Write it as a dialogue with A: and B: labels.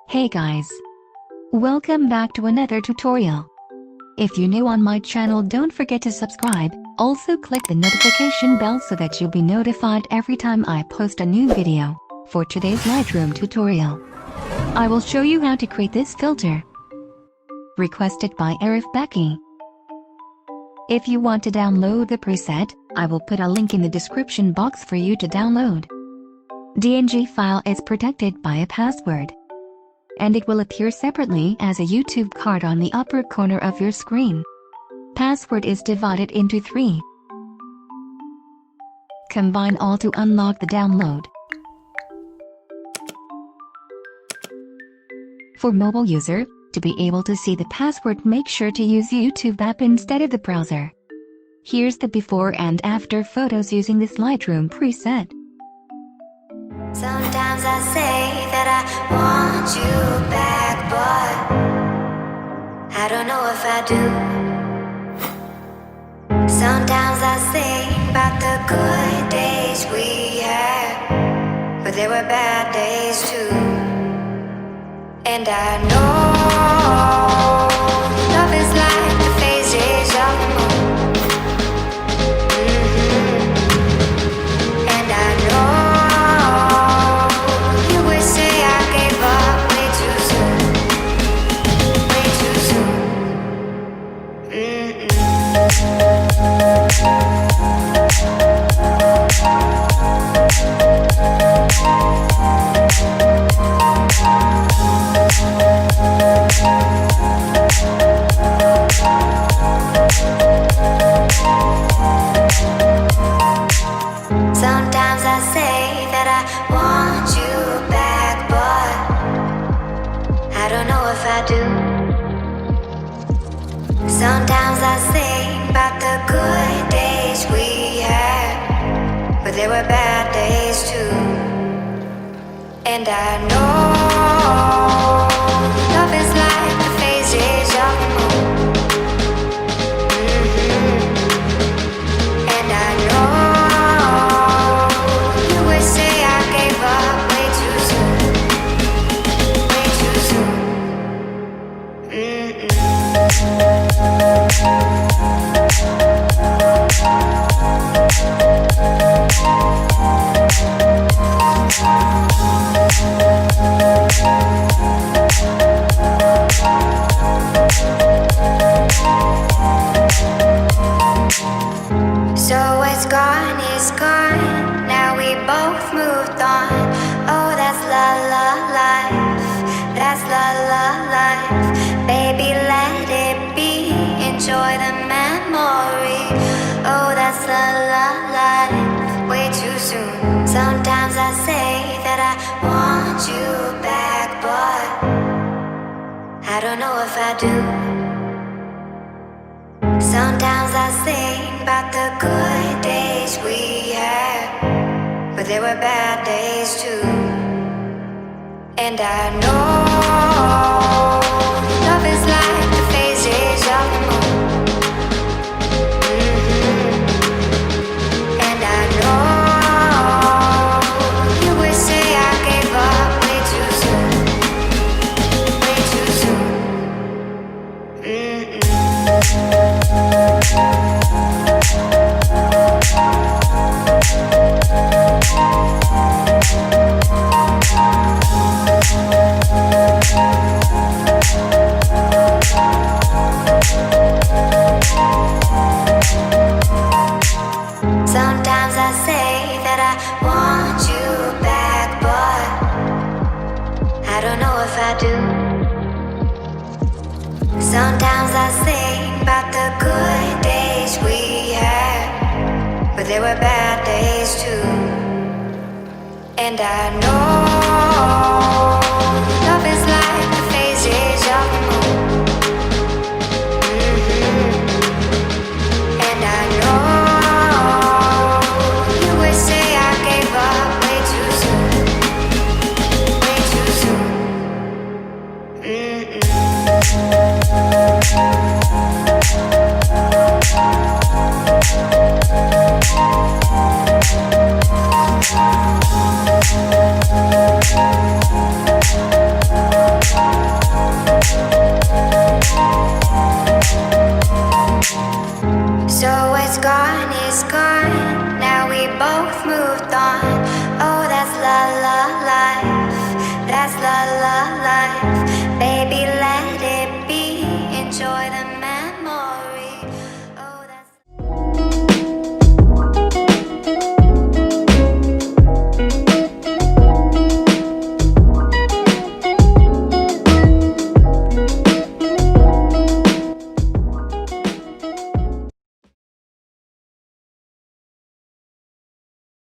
A: Hey guys! Welcome back to another tutorial. If you're new on my channel, don't forget to subscribe. Also click the notification bell so that you'll be notified every time I post a new video. For today's Lightroom tutorial, I will show you how to create this filter. Requested by 𝗂𝘆𝗵𝗶𝗀𝗍. If you want to download the preset, I will put a link in the description box for you to download. DNG file is protected by a password, and it will appear separately as a YouTube card on the upper corner of your screen. Password is divided into 3. Combine all to unlock the download. For mobile user, to be able to see the password, make sure to use YouTube app instead of the browser. Here's the before and after photos using this Lightroom preset.
B: Sometimes I say that I want you back, but I don't know if I do. Sometimes I think about the good days we had, but there were bad days too. And I know love is like the phases of the moon. And I know sometimes I say that I want you back, but I don't know if I do. Sometimes I think about the good days we had, but there were bad days too. And I know love is like the phases of the moon. And I know you would say I gave up way too soon. Way too soon. So it's gone, now we both moved on. Oh, that's la la life, that's la la life. Baby, let it be, enjoy the memory. Oh, that's la la life, way too soon. Sometimes I say that I want you back, but I don't know if I do. Sometimes I think about the good days we had, but there were bad days too. And I know love is like the phases of the moon. And I know you would say I gave up way too soon. Way too soon. Sometimes I say that I want you back, but I don't know if I do. Sometimes I think about the good days we had, but there were bad days too. And I know love is like the phases of the moon. And I know you would say I gave up way too soon. Way too soon. gone. Now we both moved on. Oh, that's la la